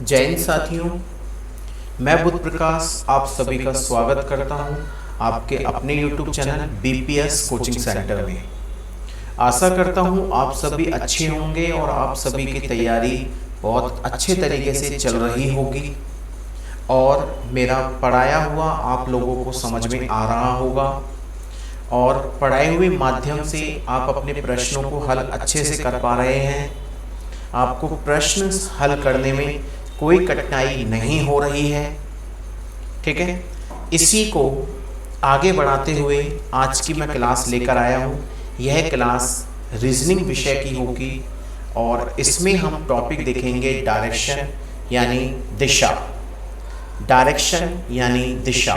जय हिंद साथियों, मैं बुध प्रकाश आप सभी का स्वागत करता हूं आपके अपने YouTube channel BPS coaching centre में। आशा करता हूं आप सभी अच्छे होंगे और आप सभी की तैयारी बहुत अच्छे तरीके से चल रही होगी और मेरा पढ़ाया हुआ आप लोगों को समझ में आ रहा होगा और पढ़ाए हुए माध्यम से आप अपने प्रश्नों को हल अच्छे से कर पा रहे हैं। आपको प्रश्न हल करने में कोई कठिनाई नहीं हो रही है। ठीक है, इसी को आगे बढ़ाते हुए आज की मैं क्लास लेकर आया हूँ। यह क्लास रीजनिंग विषय की होगी और इसमें हम टॉपिक देखेंगे डायरेक्शन यानी दिशा। डायरेक्शन यानी दिशा,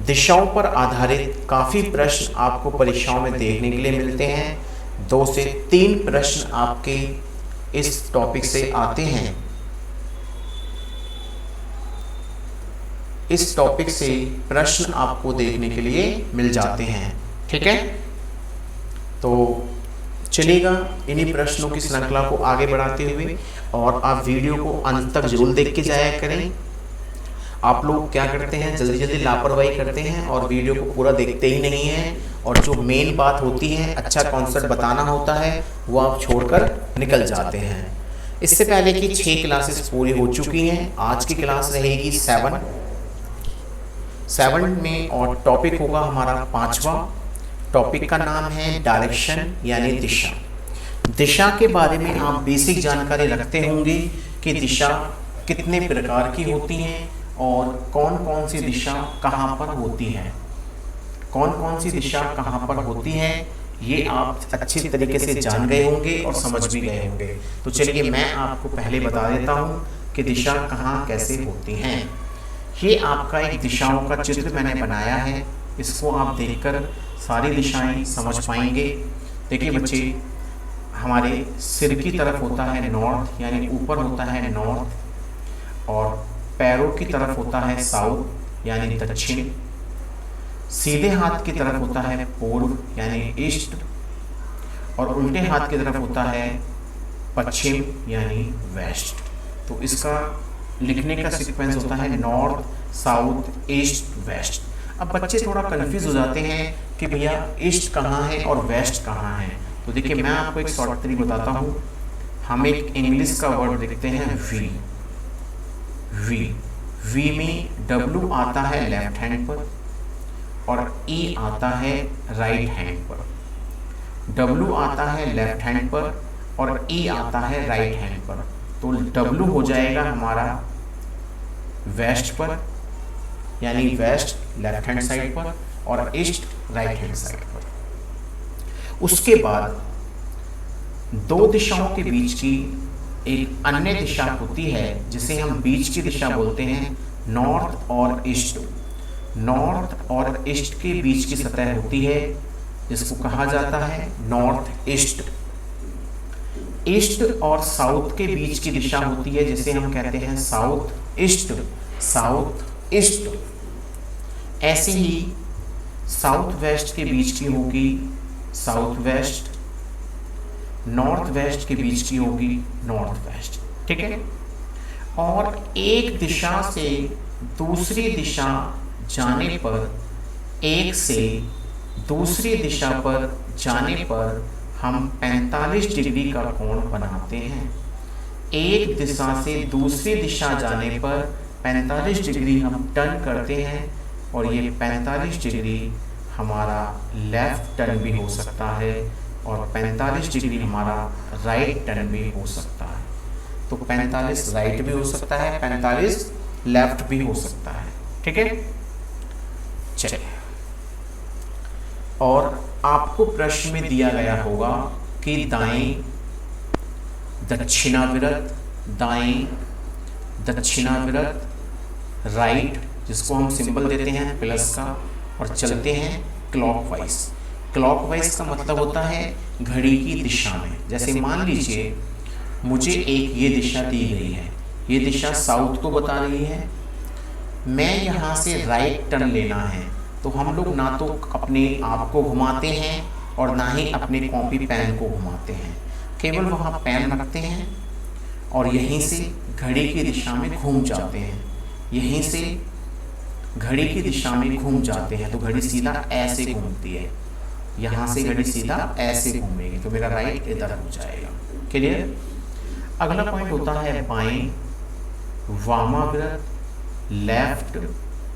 दिशाओं पर आधारित काफ़ी प्रश्न आपको परीक्षाओं में देखने के लिए मिलते हैं। 2 से 3 प्रश्न आपके इस टॉपिक से आते हैं। इस टॉपिक से प्रश्न आपको देखने के लिए मिल जाते हैं। ठीक है, तो चलिएगा इन्हीं प्रश्नों की श्रृंखला को आगे बढ़ाते हुए और आप वीडियो को अंत तक जरूर देख के जाया करें। आप लोग क्या करते हैं, जल्दी जल्दी लापरवाही करते हैं और वीडियो को पूरा देखते ही नहीं हैं और जो मेन बात होती है, अच्छा कॉन्सेप्ट बताना होता है, वो आप छोड़कर निकल जाते हैं। इससे पहले की 6 क्लासेस पूरी हो चुकी हैं। आज की क्लास रहेगी 7 में और टॉपिक होगा हमारा 5वां। टॉपिक का नाम है डायरेक्शन यानी दिशा। दिशा के बारे में आप बेसिक जानकारी रखते होंगे कि दिशा कितने प्रकार की होती हैं और कौन कौन सी दिशा कहाँ पर होती है। कौन कौन सी दिशा कहाँ पर होती है ये आप अच्छी तरीके से जान गए होंगे और समझ भी गए होंगे। तो चलिए मैं आपको पहले बता देता हूँ कि दिशा कहाँ कैसे होती हैं। ये आपका एक दिशाओं का चित्र मैंने बनाया है, इसको आप देखकर सारी दिशाएं समझ पाएंगे। देखिए बच्चे, हमारे सिर की तरफ होता है नॉर्थ यानी ऊपर होता है नॉर्थ और पैरों की तरफ होता है साउथ यानी दक्षिण। सीधे हाथ की तरफ होता है पूर्व यानी ईस्ट और उल्टे हाथ की तरफ होता है पश्चिम यानी वेस्ट। तो इसका लिखने का सीक्वेंस होता है नॉर्थ, साउथ, ईस्ट, वेस्ट। अब बच्चे थोड़ा कंफ्यूज हो जाते हैं कि भैया ईस्ट कहाँ है और वेस्ट कहाँ है। तो देखिए मैं आपको एक शॉर्ट ट्रिक बताता हूँ। हम एक इंग्लिश का वर्ड देखते हैं वी। वी में W आता है लेफ्ट हैंड पर और E आता है राइट हैंड पर। W आता है लेफ्ट हैंड पर और E आता है राइट हैंड पर। तो W हो जाएगा हमारा वेस्ट पर यानी वेस्ट लेफ्ट हैंड साइड पर और ईस्ट राइट हैंड साइड पर। उसके बाद 2 दिशाओं के बीच की एक अन्य दिशा होती है जिसे हम बीच की दिशा बोलते हैं नॉर्थ और ईस्ट। नॉर्थ और ईस्ट के बीच की सतह होती है जिसको कहा जाता है नॉर्थ ईस्ट। ईस्ट और साउथ के बीच की दिशा होती है जिसे हम कहते हैं साउथ ईस्ट। South east. ऐसे ही साउथ वेस्ट के बीच की होगी साउथ वेस्ट। नॉर्थ वेस्ट के बीच की होगी नॉर्थ वेस्ट। ठीक है, और एक दिशा से दूसरी दिशा जाने पर, एक से दूसरी दिशा पर जाने पर हम 45 डिग्री का कोण बनाते हैं। एक दिशा से दूसरी दिशा जाने पर 45 डिग्री हम टर्न करते हैं और ये 45 डिग्री हमारा लेफ्ट टर्न भी हो सकता है और 45 डिग्री हमारा राइट टर्न भी हो सकता है। तो 45 राइट भी हो सकता है, 45 लेफ्ट भी हो सकता है। ठीक है, चलिए। और आपको प्रश्न में दिया गया होगा कि दाएं दक्षिणाविरत, दाएं दक्षिणाविरत, राइट जिसको हम सिंबल देते हैं प्लस का, और चलते हैं क्लॉकवाइज। क्लॉकवाइज का मतलब होता है घड़ी की दिशा में। जैसे मान लीजिए मुझे एक ये दिशा दी गई है, ये दिशा साउथ को बता रही है, मैं यहाँ से राइट टर्न लेना है तो हम लोग ना तो अपने आप को घुमाते हैं और ना ही अपने कॉपी पेन को घुमाते हैं, केवल वहाँ पेन रखते हैं और यहीं से घड़ी की दिशा में घूम जाते हैं, यहीं से घड़ी की दिशा में घूम जाते हैं, तो घड़ी सीधा ऐसे घूमती है, यहाँ से घड़ी सीधा ऐसे घूमेगी, तो मेरा राइट इधर हो जाएगा। क्लियर। अगला पॉइंट होता है बाएं वामाव्रत, लेफ्ट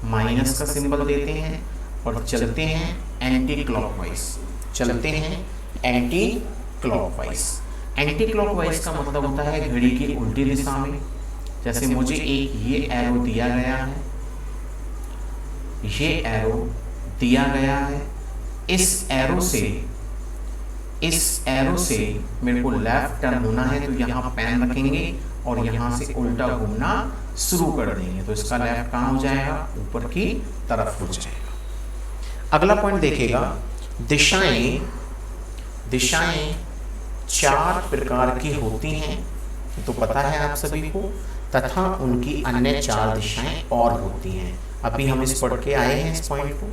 माइनस का सिंबल देते हैं और चलते हैं एंटी क्लॉकवाइज, चलते हैं एंटी क्लॉकवाइज। एंटी क्लॉकवाइज का मतलब होता है घड़ी की उल्टी दिशा में। जैसे मुझे एक ये एरो दिया गया है, ये एरो दिया गया है, इस एरो से मेरे को लेफ्ट टर्न होना है, तो यहाँ पेन रखेंगे और यहाँ से उल्टा घूमना शुरू कर देंगे, तो इसका लेफ्ट कहाँ हो जाएगा, ऊपर की तरफ हो जाएगा। अगला पॉइंट देखिएगा, दिशाएं 4 प्रकार की होती हैं, तो पता है आप सभी को, तथा उनकी अन्य 4 दिशाएं और होती हैं। अभी हम इस पढ़ के आए हैं इस पॉइंट को।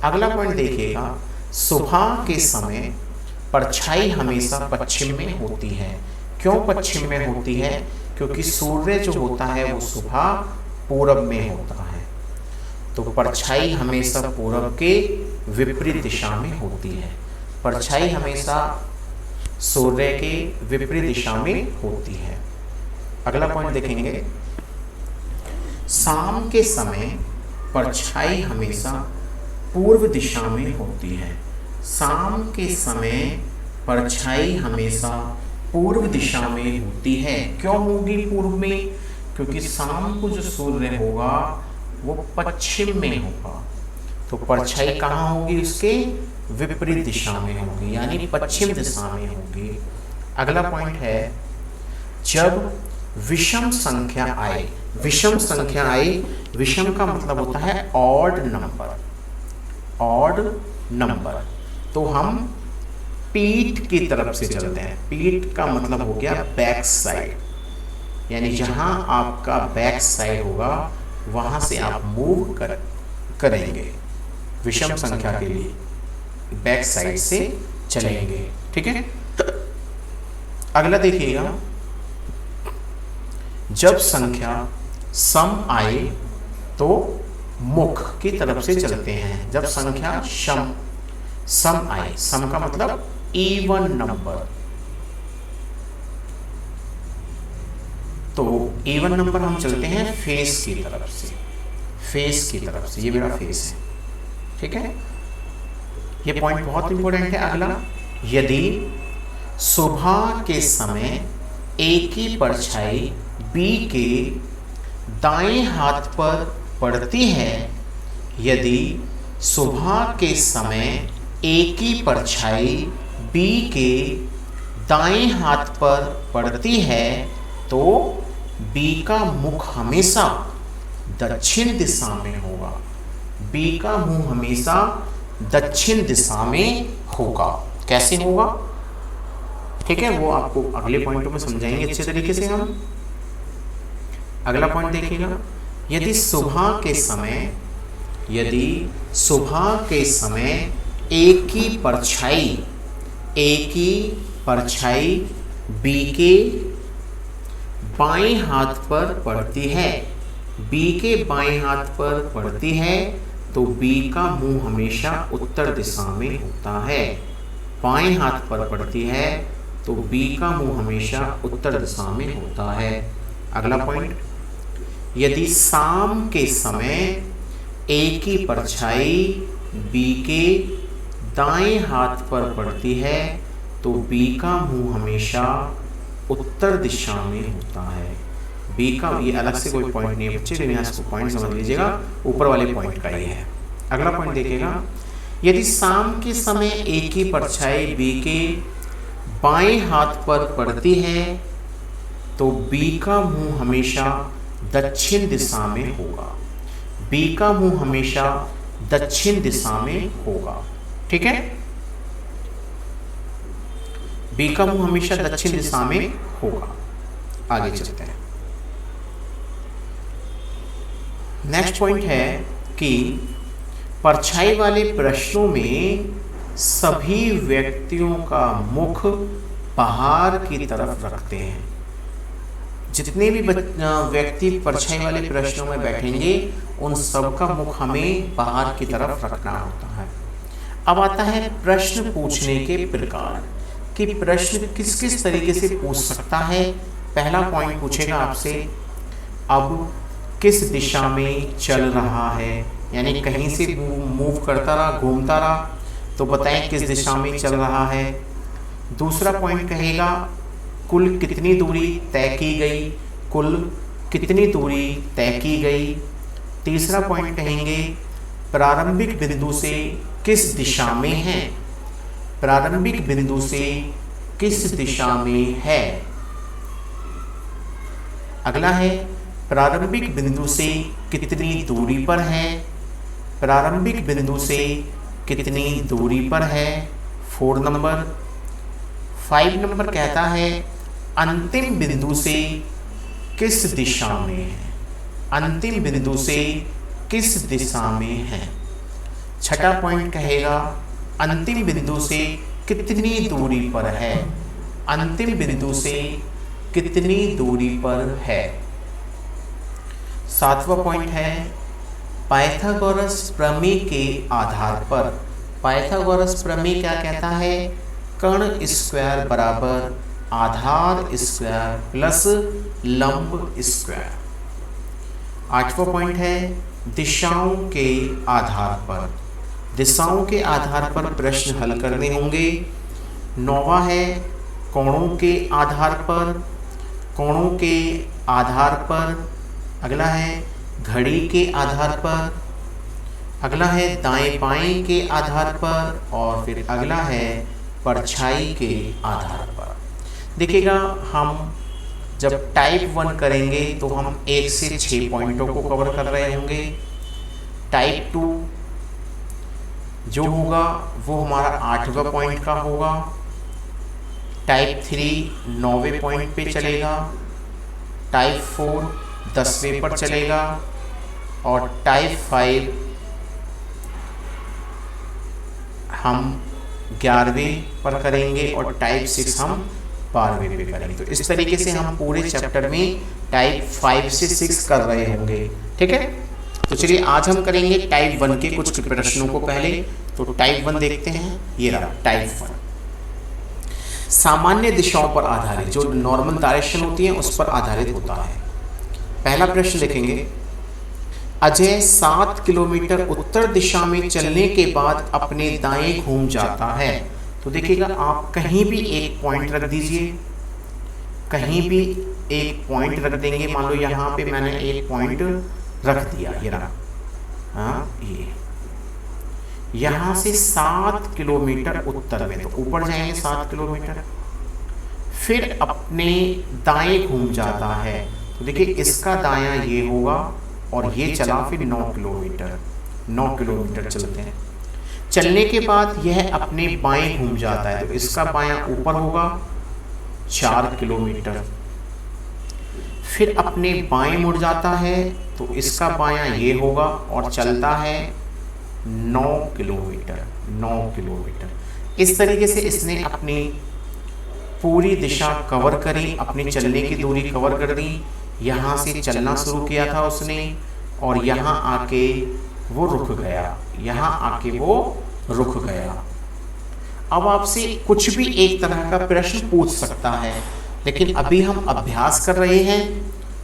अगला पॉइंट देखिएगा, सुबह के समय परछाई हमेशा पश्चिम में होती है। क्यों पश्चिम में होती है? क्योंकि सूर्य जो होता है वो सुबह पूरब में होता है, तो परछाई हमेशा पूरब के विपरीत दिशा में होती है। परछाई हमेशा सूर्य के विपरीत दिशा में होती है। अगला पॉइंट देखेंगे, शाम के समय परछाई हमेशा पूर्व दिशा में होती है। शाम के समय परछाई हमेशा पूर्व दिशा में होती है। क्यों होगी पूर्व में? क्योंकि शाम को जो सूर्य होगा वो पश्चिम में होगा, तो परछाई कहाँ होगी? उसके विपरीत दिशा में होगी, यानी पश्चिम दिशा में होगी। अगला पॉइंट है, जब विषम संख्या आए, विषम संख्या आए, विषम का मतलब होता है ऑड नंबर, ऑड नंबर, तो हम पीठ की तरफ से चलते हैं। पीठ का मतलब हो गया बैक साइड, यानी जहां आपका बैक साइड होगा वहां से आप मूव करेंगे। विषम संख्या के लिए बैक साइड से चलेंगे, ठीक है। अगला देखिएगा, जब संख्या सम आए तो मुख की तरफ से चलते हैं। जब संख्या सम आए, सम का मतलब इवन नंबर, तो इवन नंबर हम चलते हैं फेस की तरफ से, फेस की तरफ से, ये मेरा फेस है, ठीक है। ये पॉइंट बहुत इंपॉर्टेंट है। अगला, यदि सुबह के समय एक ही परछाई बी के दाएं हाथ पर पड़ती है, यदि सुबह के समय एक ही परछाई बी के दाएं हाथ पर पड़ती है, तो बी का मुख हमेशा दक्षिण दिशा में होगा। बी का मुंह हमेशा दक्षिण दिशा में होगा। कैसे होगा? ठीक है, वो आपको अगले पॉइंटों में समझाएंगे अच्छे तरीके से हम। अगला पॉइंट देखिएगा, यदि सुबह के समय एक ही परछाई बी के बाएं हाथ पर पड़ती है, बी के बाएं हाथ पर पड़ती है, तो बी का मुंह हमेशा उत्तर दिशा में होता है। बाएं हाथ पर पड़ती है तो बी का मुंह हमेशा उत्तर दिशा में होता है। अगला पॉइंट, यदि शाम के समय एक ही परछाई बी के दाएं हाथ पर पड़ती है, तो बी का मुंह हमेशा उत्तर दिशा में होता है। बी का, ये अलग से कोई पॉइंट नहीं है बच्चे, लेकिन इसको पॉइंट समझ लीजिएगा, ऊपर वाले पॉइंट का ये है। अगला पॉइंट देखिएगा, यदि शाम के समय एक ही परछाई बी के बाएं हाथ पर पड़ती है, तो बी का मुंह हमेशा दक्षिण दिशा में होगा। बी का मुंह हमेशा दक्षिण दिशा में होगा, ठीक है। बी का मुंह हमेशा दक्षिण दिशा में होगा। आगे चलते हैं। नेक्स्ट पॉइंट है कि परछाई वाले प्रश्नों में सभी व्यक्तियों का मुख बाहर की तरफ रखते हैं। जितने भी व्यक्ति परछाई वाले प्रश्नों में बैठेंगे उन सब का मुख हमें बाहर की तरफ रखना होता है। अब आता है प्रश्न पूछने के प्रकार कि प्रश्न किस किस तरीके से पूछ सकता है। पहला पॉइंट पूछेगा आपसे, अब किस दिशा में चल रहा है, यानी कहीं से मूव करता रहा, घूमता रहा, तो बताएं किस दिशा में चल रहा है। दूसरा पॉइंट कहेगा कुल कितनी दूरी तय की गई, कुल कितनी दूरी तय की गई। तीसरा पॉइंट कहेंगे प्रारंभिक बिंदु से किस दिशा में है, प्रारंभिक बिंदु से किस दिशा में है। अगला है प्रारंभिक बिंदु से कितनी दूरी पर है, प्रारंभिक बिंदु से कितनी दूरी पर है। 4 नंबर। 5 नंबर कहता है अंतिम बिंदु से किस दिशा में है, अंतिम बिंदु से किस दिशा में है। छठा पॉइंट कहेगा अंतिम बिंदु से कितनी दूरी पर है, अंतिम बिंदु से कितनी दूरी पर है। 7वां पॉइंट है पाइथागोरस प्रमेय के आधार पर। पाइथागोरस प्रमेय क्या कहता है, कर्ण स्क्वायर बराबर आधार स्क्वायर प्लस लंब स्क्वायर। 8वां पॉइंट है दिशाओं के आधार पर। दिशाओं के आधार पर प्रश्न हल करने होंगे। 9वां है कोणों के आधार पर, कोणों के आधार पर। अगला है घड़ी के आधार पर, अगला है दाएं बाएं के आधार पर, और फिर अगला है परछाई के आधार पर। देखिएगा हम जब टाइप 1 करेंगे तो हम 1 से 6 पॉइंटों को कवर कर रहे होंगे। टाइप 2 जो होगा वो हमारा 8वां पॉइंट का होगा। टाइप 3 9वें पॉइंट पे चलेगा। टाइप 4 10वें पर चलेगा, और टाइप 5 हम 11वें पर करेंगे, और टाइप 6 हम 12वें पे करेंगे। तो इस तरीके से हम पूरे चैप्टर में टाइप 5 से 6 कर रहे होंगे। ठीक है, तो चलिए आज हम करेंगे टाइप 1 के कुछ प्रश्नों को। पहले तो टाइप 1 देखते हैं। ये रहा टाइप 1। सामान्य दिशाओं पर आधारित, जो नॉर्मल डायरेक्शन होती है उस पर आधारित होता है। पहला प्रश्न देखेंगे, अजय 7 किलोमीटर उत्तर दिशा में चलने के बाद अपने दाएं घूम जाता है। तो देखिएगा आप कहीं भी एक पॉइंट रख दीजिए, कहीं भी एक पॉइंट रख देंगे। मान लो यहाँ पे मैंने एक पॉइंट रख दिया, ये रहा, हाँ ये यहाँ से 7 किलोमीटर उत्तर में, तो ऊपर जाएंगे 7 किलोमीटर, फिर अपने दाएं घूम जाता है। तो देखिए इसका दायां ये होगा, और ये चला फिर 9 किलोमीटर, 9 किलोमीटर चलते हैं। चलने के बाद यह अपने बाएं घूम जाता है, तो इसका बायां ऊपर होगा 4 किलोमीटर, फिर अपने बाएं मुड़ जाता है, तो इसका बायां ये होगा, और चलता है 9 किलोमीटर, 9 किलोमीटर। इस तरीके से इसने अपनी पूरी दिशा कवर करी, अपनी चलने की दूरी कवर कर दी। यहाँ से चलना शुरू किया था उसने, और यहाँ आके वो रुक गया, यहाँ आके वो रुक गया। अब आपसे कुछ भी एक तरह का प्रश्न पूछ सकता है, लेकिन अभी हम अभ्यास कर रहे हैं।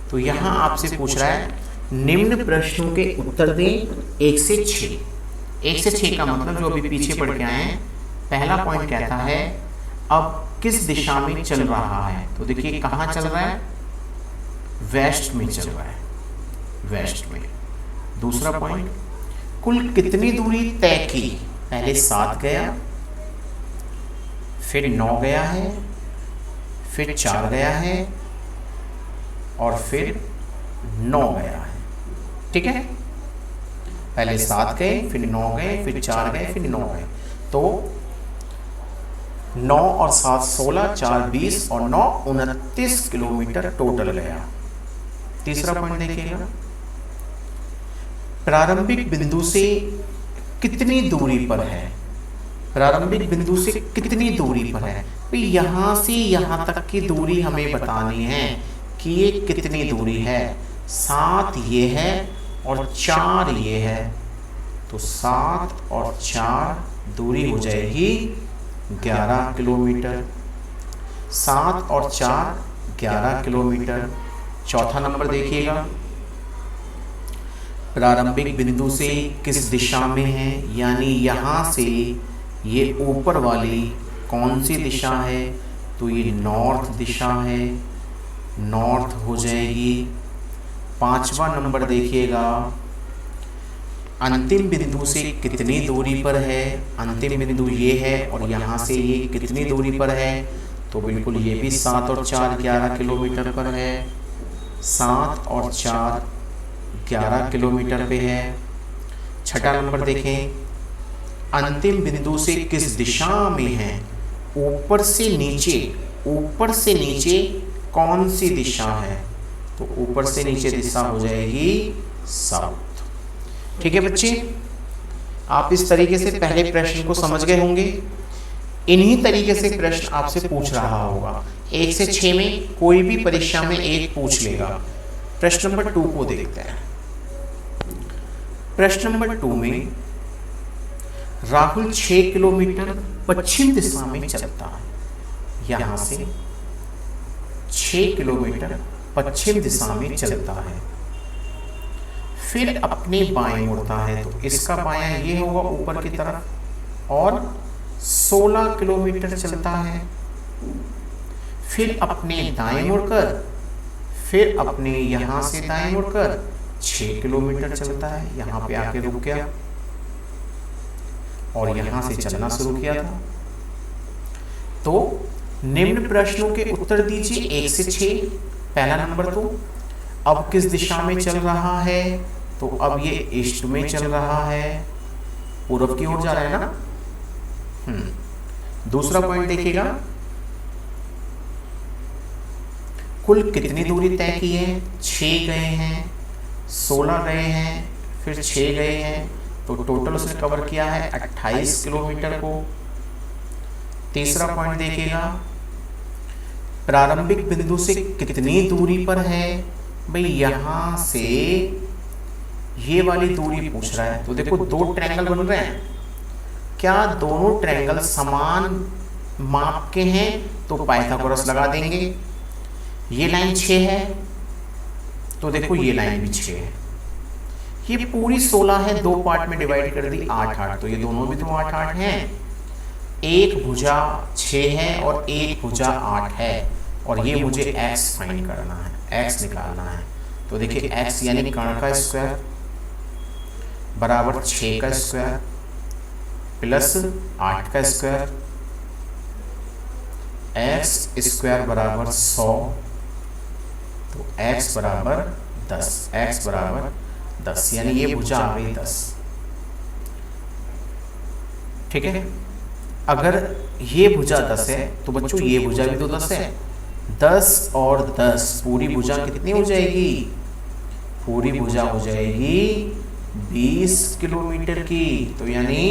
तो यहाँ आपसे पूछ रहा है निम्न प्रश्नों के उत्तर दें 1 से 6। 1 से 6 का मतलब जो अभी पीछे पढ़ के आए हैं। पहला पॉइंट कहता है अब किस दिशा में चल रहा है। तो देखिए कहाँ चल रहा है, वेस्ट में चल रहा है, वेस्ट में। दूसरा पॉइंट, कुल कितनी दूरी तय की। पहले 7 गया, फिर 9 गया है, फिर 4 गया है, और फिर 9 गया है। ठीक है, पहले 7 गए, फिर 9 गए, फिर 4 गए, फिर 9 गए। तो 9 और 7 16, 4 20, और 9 29 किलोमीटर टोटल गया। तीसरा पॉइंट देखिएगा, प्रारंभिक बिंदु से कितनी दूरी पर है। प्रारंभिक बिंदु से कितनी दूरी पर है, तो यहाँ से यहाँ तक की दूरी हमें बतानी है कि कि ये कितनी दूरी है। 7 ये है और 4 ये है, तो 7 और 4 दूरी हो जाएगी 11 किलोमीटर। 7 और 4 11 किलोमीटर। चौथा नंबर देखिएगा, प्रारंभिक बिंदु से किस दिशा में है, यानी यहाँ से ये ऊपर वाली कौन सी दिशा है, तो ये नॉर्थ दिशा है, नॉर्थ हो जाएगी। पांचवा नंबर देखिएगा, अंतिम बिंदु से कितनी दूरी पर है। अंतिम बिंदु ये है और यहाँ से ये कितनी दूरी पर है, तो बिल्कुल ये भी 7 और 4 11 किलोमीटर पर है। 7 और 4 11 किलोमीटर पे है। छठा नंबर देखें, अंतिम बिंदु से किस दिशा में है। ऊपर से नीचे, ऊपर से नीचे कौन सी दिशा है, तो ऊपर से नीचे दिशा हो जाएगी साउथ। ठीक है बच्चे, आप इस तरीके से पहले प्रश्न को समझ गए होंगे। इन्हीं तरीके से प्रश्न आपसे पूछ रहा होगा। 1 से 6 में कोई भी परीक्षा में एक पूछ लेगा। प्रश्न नंबर 2 को देखते हैं। प्रश्न नंबर 2 में राहुल 6 किलोमीटर पश्चिम दिशा में चलता है। यहां से 6 किलोमीटर पश्चिम दिशा में चलता है, फिर अपने बाएं मुड़ता है, तो इसका बायां ये होगा ऊपर की तरफ, और 16 किलोमीटर चलता है। फिर अपने दाएं मुड़कर, फिर अपने यहाँ से दाएं मुड़कर 6 किलोमीटर चलता है। यहाँ पे आके रुक गया और यहाँ से चलना शुरू किया था। तो निम्न प्रश्नों के उत्तर दीजिए 1 से 6। पहला नंबर, तो अब किस दिशा में चल रहा है, तो अब ये ईस्ट में चल रहा है, पूर्व की ओर जा रहा है ना। दूसरा पॉइंट देखिएगा, कुल कितनी दूरी तय की है। 6 गए हैं, 16 गए हैं, फिर 6 गए हैं, तो टोटल उसने कवर किया है 28 किलोमीटर को। तीसरा पॉइंट देखिएगा, प्रारंभिक बिंदु से कितनी दूरी पर है। भाई यहाँ से ये वाली दूरी पूछ रहा है, तो देखो 2 ट्रायंगल बन रहे हैं। क्या दोनों ट्रायंगल समान माप के हैं, तो पाइथागोरस लगा देंगे। ये लाइन 6 है, तो देखो ये लाइन भी 6 है। ये पूरी 16 है, 2 पार्ट में डिवाइड कर दी 8 8, तो ये दोनों भी तो 8 8 हैं। एक भुजा 6 है और एक भुजा 8 है, और ये मुझे x फाइंड करना है, x निकालना है। तो देखिए x यानी कर्ण का स्क्वायर बराबर 6 का स्क्वायर प्लस 8 का स्क्वायर, x स्क्वायर बराबर 100, तो x बराबर 10, x बराबर 10, यानी ये भुजा आ गई 10। ठीक है, अगर ये भुजा 10 है तो बच्चों ये भुजा भी तो 10 है। 10 और 10 पूरी भुजा कितनी हो जाएगी, पूरी भुजा हो जाएगी 20 किलोमीटर की। तो यानी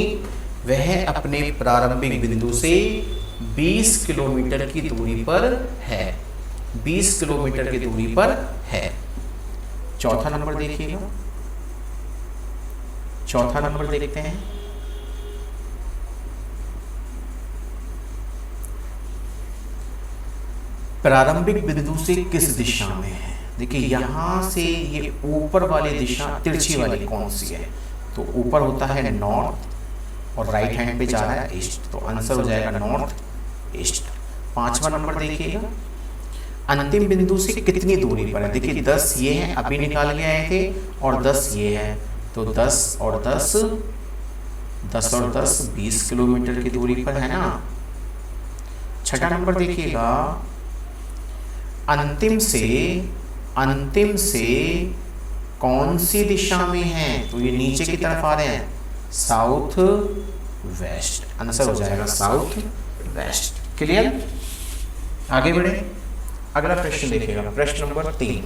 वह अपने प्रारंभिक बिंदु से 20 किलोमीटर की दूरी पर है, 20 किलोमीटर की दूरी पर है। चौथा नंबर देखिएगा, चौथा नंबर देखते हैं। प्रारंभिक बिंदु से किस दिशा में है। देखिए यहां से ये ऊपर वाली दिशा तिरछी वाली कौन सी है, तो ऊपर होता है नॉर्थ और राइट हैंड पे जा रहा है ईस्ट, तो आंसर हो जाएगा नॉर्थ ईस्ट। पांचवा नंबर देखिएगा, अंतिम बिंदु से कितनी दूरी पर है। देखिए 10 ये है, अभी निकाल के आए थे, और 10 ये है, तो 10 और 10 10 और 10 20 किलोमीटर की दूरी पर है ना। छठा नंबर देखिएगा, अंतिम से कौन सी दिशा में है, तो ये नीचे की तरफ आ रहे हैं, साउथ वेस्ट। आंसर हो जाएगा साउथ वेस्ट। क्लियर, आगे बढ़े। अगला प्रश्न देखिएगा, प्रश्न नंबर 3।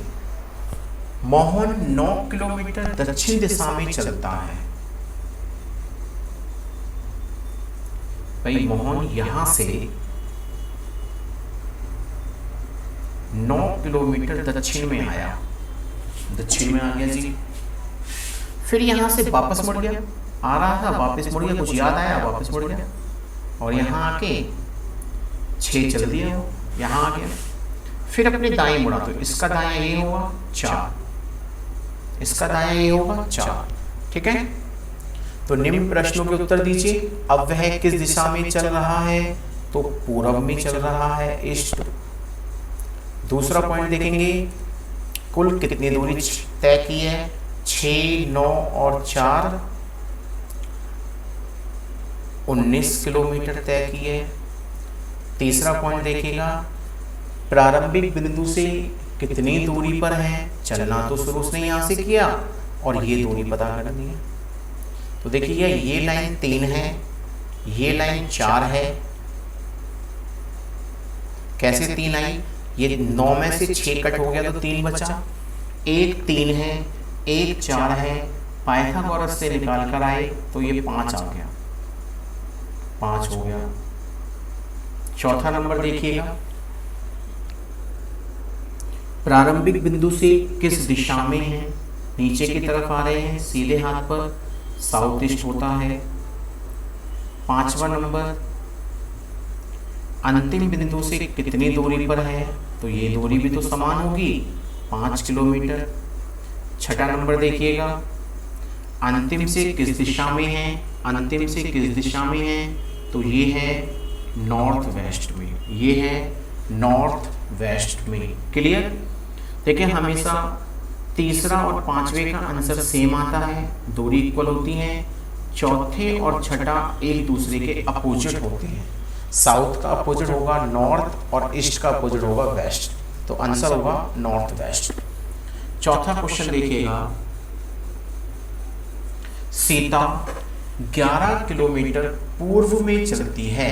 मोहन 9 किलोमीटर दक्षिण दिशा में चलता है। भाई मोहन यहां से 9 किलोमीटर दक्षिण में आया, दक्षिण में आ गया जी। फिर यहाँ से वापस मुड़ गया, आ रहा था वापस मुड़ गया, कुछ याद आया वापस मुड़ गया, और यहाँ आके 6 चल दिया, वो यहाँ आ गया। फिर अपने दाएं मुड़ा, तो इसका दायां ये होगा 4, इसका दायां ये होगा 4, ठीक है। तो निम्न प्रश्नों के उत्तर दीजिए। अब वह किस दिशा में चल रहा है, तो पूर्व में चल रहा है, ईस्ट। दूसरा पॉइंट देखेंगे, कुल कितनी दूरी तय की है, 6, 9 और 4, 19 किलोमीटर तय की है। तीसरा पॉइंट देखिएगा, प्रारंभिक बिंदु से कितनी दूरी पर है, चलना तो शुरू उसने यहाँ से किया और ये दूरी पता करनी है। तो देखिए ये लाइन 3 है, ये लाइन 4 है। कैसे 3 आई, ये 9 में से 6 कट हो गया तो 3 बचा, एक 3 है, एक 4 है, पाइथागोरस से निकाल कर आए तो ये 5 आ गया, 5 हो गया। चौथा नंबर देखिएगा, प्रारंभिक बिंदु से किस दिशा में है, नीचे की तरफ आ रहे हैं, सीधे हाथ पर साउथ ईस्ट होता है। पांचवा नंबर, अंतिम बिंदु से कितनी दूरी पर है, तो ये दूरी भी तो समान होगी, 5 किलोमीटर। छठा नंबर देखिएगा, अंतिम से किस दिशा में है, अंतिम से किस दिशा में है, तो ये है नॉर्थ वेस्ट में, ये है नॉर्थ वेस्ट में। क्लियर। देखिए हमेशा तीसरा और पांचवे का आंसर सेम आता है, दूरी इक्वल होती है। चौथे और छठा एक दूसरे के अपोजिट होते हैं, साउथ का अपोजिट होगा नॉर्थ और ईस्ट का अपोजिट होगा वेस्ट, तो आंसर होगा नॉर्थ वेस्ट। चौथा क्वेश्चन देखिएगा, सीता 11 किलोमीटर पूर्व में चलती है,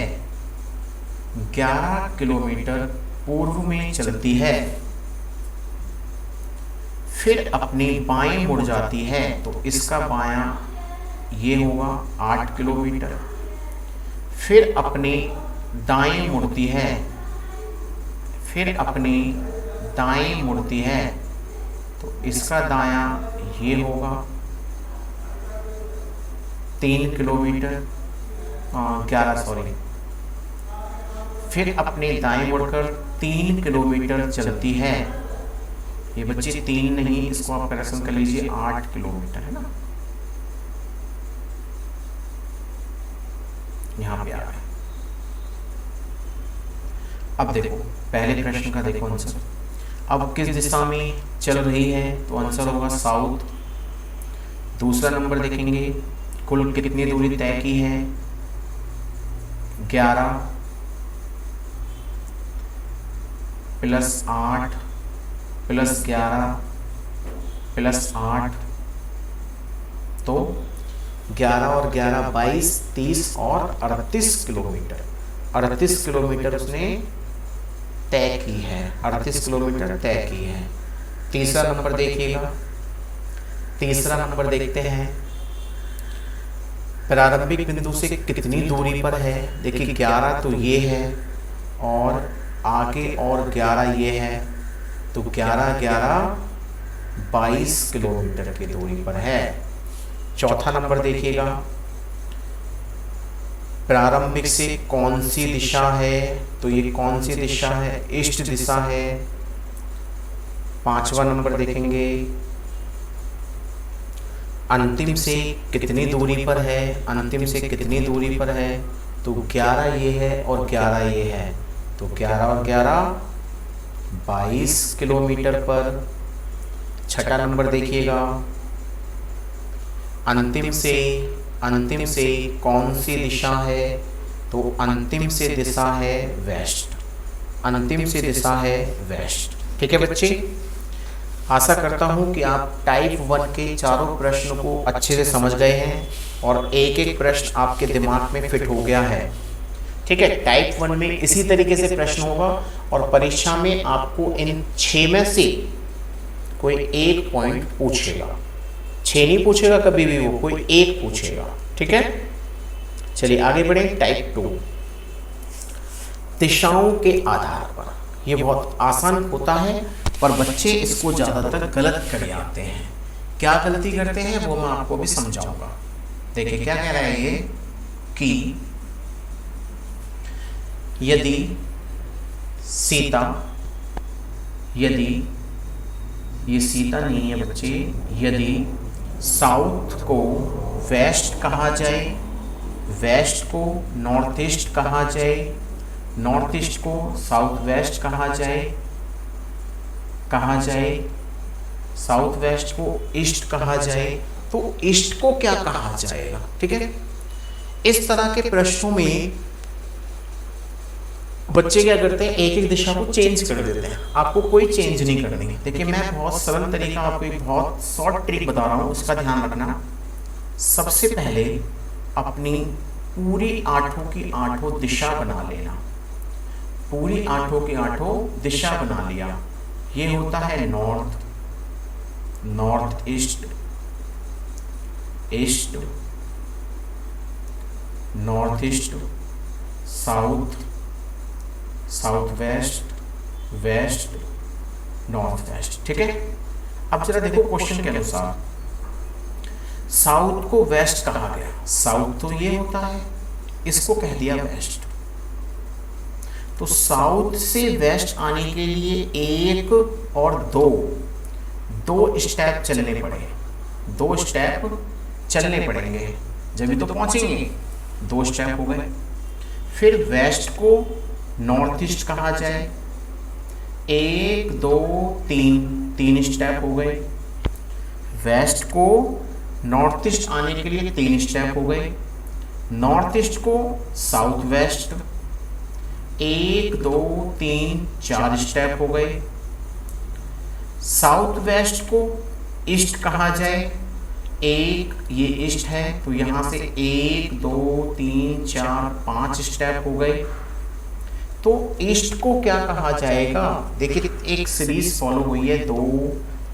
11 किलोमीटर पूर्व में चलती है, फिर अपने बाएं मुड़ जाती है, तो इसका बायां ये होगा 8 किलोमीटर। फिर अपने दाएं मुड़ती है, फिर अपने दाएं मुड़ती है, तो इसका दायां ये होगा 3 किलोमीटर, 11 सॉरी। फिर अपने दाएं मुड़कर 3 किलोमीटर चलती है, ये बच्चे 3 नहीं, इसको आप करेक्शन कर लीजिए, 8 किलोमीटर है ना, यहाँ पे आ रहा है। अब देखो पहले प्रश्न का देखो आंसर, अब किस दिशा में चल रही है, तो आंसर होगा साउथ। दूसरा नंबर देखेंगे, कुल कितनी दूरी तय की है, 11 प्लस 8 प्लस 11 प्लस 8, तो 11 और 11 22, 30 और 38 किलोमीटर, 38 किलोमीटर उसने तय की है, 38 किलोमीटर तय की है। तीसरा नंबर देखिएगा, तीसरा नंबर देखते हैं, प्रारंभिक बिंदु से कितनी दूरी पर है, देखिए 11 तो ये है और आगे और 11 ये है, तो 11 11 22 किलोमीटर की दूरी पर है। चौथा नंबर देखिएगा, प्रारंभिक से कौन सी दिशा है, तो ये कौन सी दिशा है, ईस्ट दिशा है। पांचवा नंबर देखेंगे, अंतिम से कितनी दूरी पर है, अंतिम से कितनी दूरी पर है, तो 11 ये है और 11 ये है, तो 11 और 11 22 किलोमीटर पर। छठा नंबर देखिएगा, अंतिम से कौन सी दिशा है, तो अंतिम से दिशा है वेस्ट, अंतिम से दिशा है वेस्ट। ठीक है बच्चे, आशा करता हूं कि आप टाइप 1 के चारों प्रश्न को अच्छे से समझ गए हैं और एक एक प्रश्न आपके दिमाग में फिट हो गया है। ठीक है, टाइप 1 में इसी तरीके से प्रश्न होगा और परीक्षा में आपको इन 6 में से कोई एक पॉइंट पूछेगा, 6 नहीं पूछेगा कभी भी, वो कोई एक पूछेगा। ठीक है, चलिए आगे बढ़े। टाइप 2, दिशाओं के आधार पर, ये बहुत आसान होता है, पर बच्चे इसको ज़्यादातर गलत कर जाते हैं। क्या गलती करते हैं वो मैं आपको भी समझाऊंगा। देखिए क्या कह रहा है ये कि यदि सीता, यदि ये सीता नहीं है बच्चे, यदि साउथ को वेस्ट कहा जाए, वेस्ट को नॉर्थ ईस्ट कहा जाए, नॉर्थ ईस्ट को साउथ वेस्ट कहा जाए, साउथ वेस्ट को ईस्ट कहा जाए, तो ईस्ट को क्या कहा जाएगा? ठीक है, इस तरह के प्रश्नों में बच्चे क्या करते हैं, एक एक दिशा को चेंज कर देते हैं। आपको कोई चेंज नहीं करनी। देखिए मैं बहुत सरल तरीका, आपको एक बहुत शॉर्ट ट्रिक बता रहा हूँ, उसका ध्यान रखना। सबसे पहले अपनी पूरी 8 की 8 दिशा बना लेना, पूरी 8 की 8 दिशा बना लिया। ये होता है north, north east, east, north east, south, south west, west, north west. ठीक है, अब जरा देखो क्वेश्चन के अनुसार साउथ को वेस्ट कहा गया, साउथ तो ये होता है, इसको कह दिया वेस्ट। तो साउथ से वेस्ट आने के लिए 1 और 2 स्टेप चलने पड़े, 2 स्टेप चलने पड़ेंगे, जब भी तो पहुंचेंगे। 2 स्टेप हो गए। फिर वेस्ट को नॉर्थ ईस्ट कहा जाए, 1 2 3 स्टेप हो गए। वेस्ट को नॉर्थ ईस्ट आने के लिए 3 स्टेप हो गए। नॉर्थ ईस्ट को साउथ वेस्ट, 1 2 3 4 स्टेप हो गए। साउथ वेस्ट को ईस्ट कहा जाए, 1 ये ईस्ट है तो यहां से 1 2 3 4 5 स्टेप हो गए। तो ईस्ट को क्या कहा जाएगा? देखिए एक सीरीज फॉलो हुई है, 2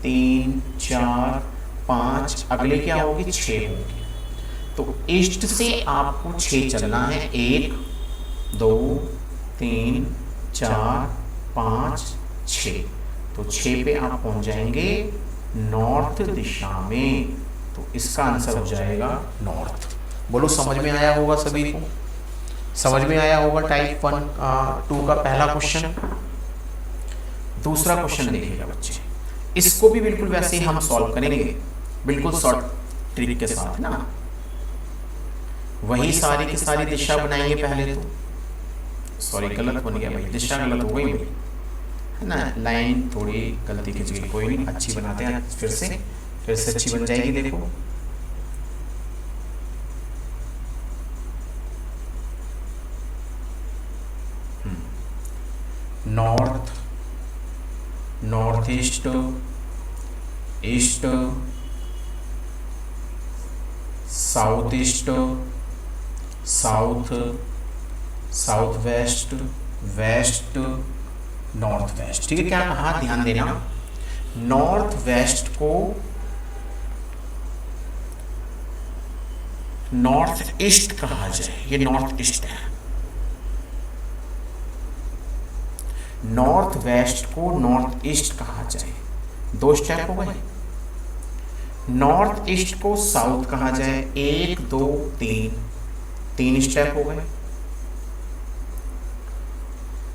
3 4 5, अगले क्या होगी? 6 होगी। तो ईस्ट से आपको 6 चलना है, 1 2 3 4 5 6। तो 6 पे आप पहुंच जाएंगे नॉर्थ दिशा में। तो इसका आंसर हो जाएगा नॉर्थ। बोलो समझ में आया होगा सभी को? समझ में आया होगा टाइप 2 का पहला क्वेश्चन। दूसरा क्वेश्चन देखिएगा बच्चे, इसको भी बिल्कुल वैसे ही हम सॉल्व करेंगे, बिल्कुल शॉर्ट ट्रिक के साथ ना। वही सारी की सारी दिशा बनाएंगे पहले तो। सॉरी गलत बन गया भाई, दिशा गलत हो गई भाई, है ना, लाइन थोड़ी गलती खिंच गई, कोई नहीं, अच्छी बनाते हैं फिर से अच्छी बन जाएगी। देखो north, north east, east, south east, south, south west, west, north west. ठीक है, क्या कहा? ध्यान देना, नॉर्थ वेस्ट को नॉर्थ ईस्ट कहा जाए, ये नॉर्थ ईस्ट है। नॉर्थ वेस्ट को नॉर्थ ईस्ट कहा जाए, 2 स्टेप हो गए। नॉर्थ ईस्ट को साउथ कहा जाए, 1 2 3 स्टेप हो गए।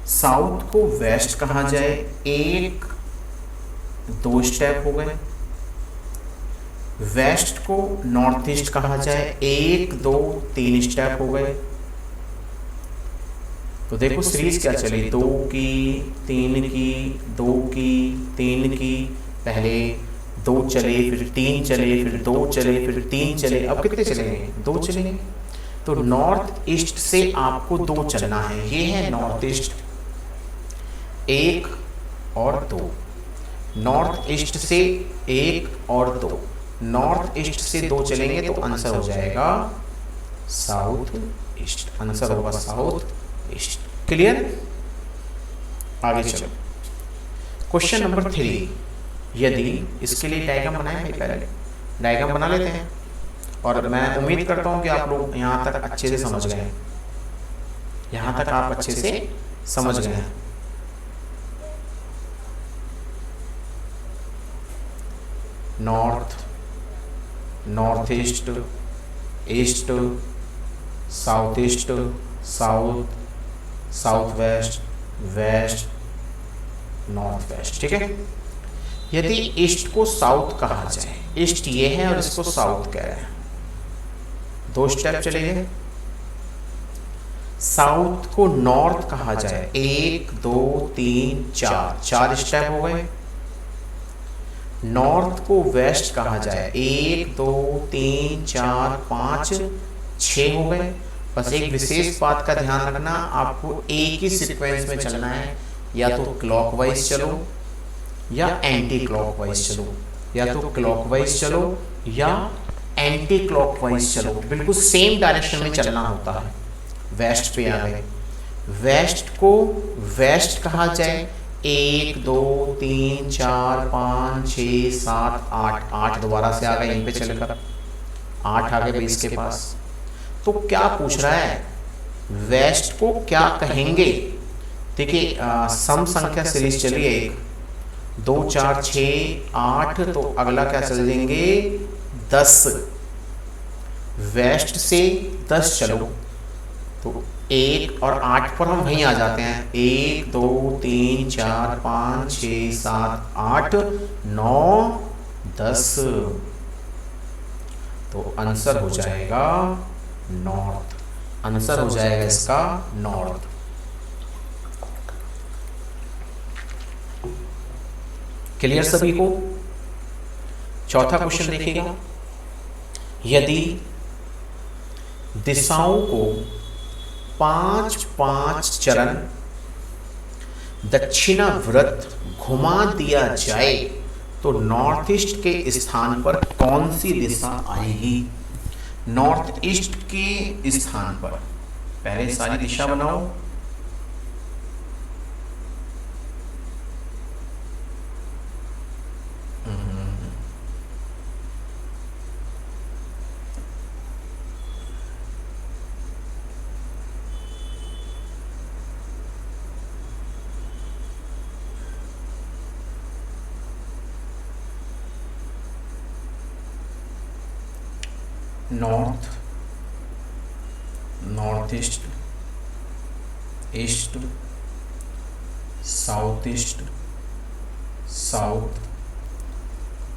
साउथ को वेस्ट कहा जाए, 1 2 स्टेप हो गए। वेस्ट को नॉर्थ ईस्ट कहा जाए, 1 2 3 स्टेप हो गए। तो देखो सीरीज क्या चली, 2 की 3 की 2 की 3 की, पहले 2 चले, फिर 3 चले, फिर 2 चले, फिर 3 चले, अब कितने चलेंगे? 2 चलेंगे। तो नॉर्थ ईस्ट से आपको 2 चलना है, ये है नॉर्थ ईस्ट, 1 और 2। नॉर्थ ईस्ट से 1 और 2, नॉर्थ ईस्ट से 2 चलेंगे तो आंसर हो जाएगा साउथ ईस्ट, आंसर होगा साउथ ईस्ट। क्लियर? आगे चलो क्वेश्चन नंबर 3। यदि इसके लिए डायग्राम बनाए भाई, पहले डायग्राम बना लेते हैं, और मैं उम्मीद करता हूं कि आप लोग यहां तक अच्छे से समझ गए, यहां तक आप अच्छे से समझ गए हैं। North, north east, east, south east, south, south west, west, north west. ठीक है। यदि ईस्ट को साउथ कहा जाए, ईस्ट ये है और इसको साउथ कह रहे हैं, दो स्टेप चले गए। साउथ को नॉर्थ कहा जाए, 1 2 3 4, 4 स्टेप हो गए। नॉर्थ को वेस्ट कहा जाए, 1 2 3 4 5 6 हो गए। बस एक विशेष बात का ध्यान रखना, आपको एक ही सीक्वेंस में चलना है, या तो क्लॉकवाइज चलो या एंटी क्लॉकवाइज चलो, या तो क्लॉकवाइज चलो या एंटी क्लॉकवाइज चलो, बिल्कुल सेम डायरेक्शन में चलना होता है। वेस्ट पे आ गए, वेस्ट को वेस्ट कहा जाए, 1 2 3 4 5 6 7 8, 8 दोबारा से आ गए इन पे चलकर, 8 आ गए बेस के पास। तो क्या पूछ रहा है, वेस्ट को क्या कहेंगे? देखिए सम संख्या सीरीज चलिए, 1 2 4 6 8, तो अगला क्या चल देंगे 10, वेस्ट से 10 चलो, तो 1 और 8 पर हम वहीं आ जाते हैं, 1 2 3 4 5 6 7 8 9 10, तो आंसर हो जाएगा नॉर्थ, आंसर हो जाएगा इसका नॉर्थ। क्लियर सभी को? चौथा क्वेश्चन देखिएगा, यदि दिशाओं को 5-5 चरण दक्षिणावर्त घुमा दिया जाए तो नॉर्थ ईस्ट के स्थान पर कौन सी दिशा आएगी? नॉर्थ ईस्ट के स्थान पर पहले सारी दिशा बनाओ, north, north east, east, south east, south,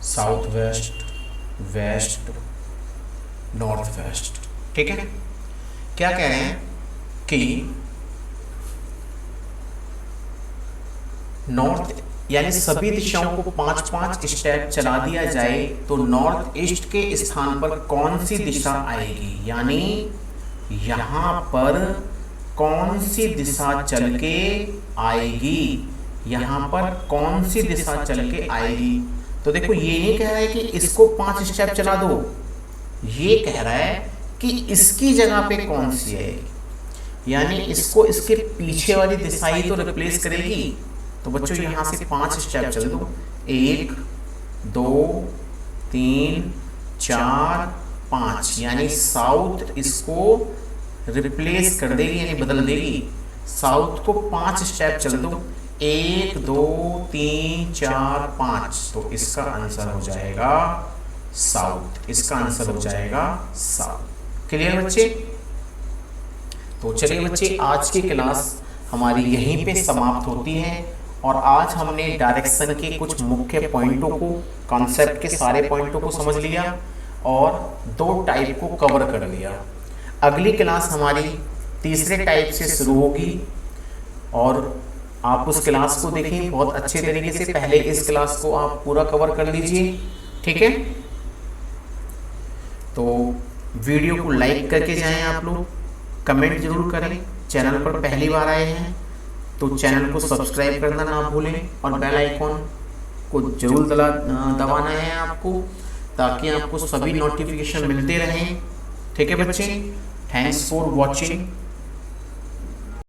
south west, west, north west. ठीक है। क्या कह रहे हैं कि नॉर्थ यानी सभी दिशाओं को 5-5 स्टेप चला दिया जाए तो नॉर्थ ईस्ट के स्थान पर कौन सी दिशा आएगी, यानी यहाँ पर कौन सी दिशा चल के आएगी, यहाँ पर कौन सी दिशा चल के आएगी। तो देखो ये नहीं कह रहा है कि इसको 5 स्टेप चला दो, ये कह रहा है कि इसकी जगह पे कौन सी आएगी, यानी इसको इसके पीछे वाली दिशा ही तो रिप्लेस करेगी। तो बच्चों यहाँ से 5 स्टेप चल दो, 1 2 3 4 5, यानी साउथ इसको रिप्लेस कर देगी, यानी बदल देगी। साउथ को 5 स्टेप चल दो, 1 2 3 4 5, तो इसका आंसर हो जाएगा साउथ, इसका आंसर हो जाएगा साउथ। क्लियर बच्चे? तो चलिए बच्चे, आज की क्लास हमारी यहीं पे समाप्त होती है और आज हमने डायरेक्शन के कुछ मुख्य पॉइंटों को, कॉन्सेप्ट के सारे पॉइंटों को समझ लिया और 2 टाइप को कवर कर लिया। अगली क्लास हमारी तीसरे टाइप से शुरू होगी और आप उस क्लास को देखें बहुत अच्छे तरीके से। पहले इस क्लास को आप पूरा कवर कर लीजिए, ठीक है? तो वीडियो को लाइक करके जाएं आप लोग, कमेंट जरूर करें। चैनल पर पहली बार आए हैं तो चैनल को सब्सक्राइब करना ना भूलें और बेल आइकॉन को जरूर दबाना है आपको, ताकि आपको सभी नोटिफिकेशन मिलते रहें। ठीक है बच्चे, थैंक्स फॉर वॉचिंग।